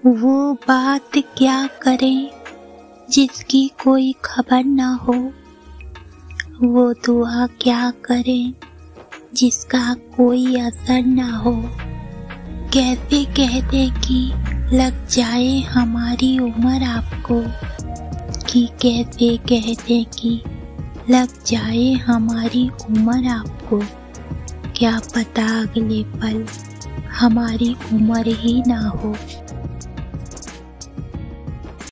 वो बात क्या करें जिसकी कोई खबर ना हो, वो दुआ क्या करें जिसका कोई असर ना हो। कैसे कह दे कि लग जाए हमारी उम्र आपको, कि कैसे कह दे कि लग जाए हमारी उम्र आपको। क्या पता अगले पल हमारी उम्र ही ना हो।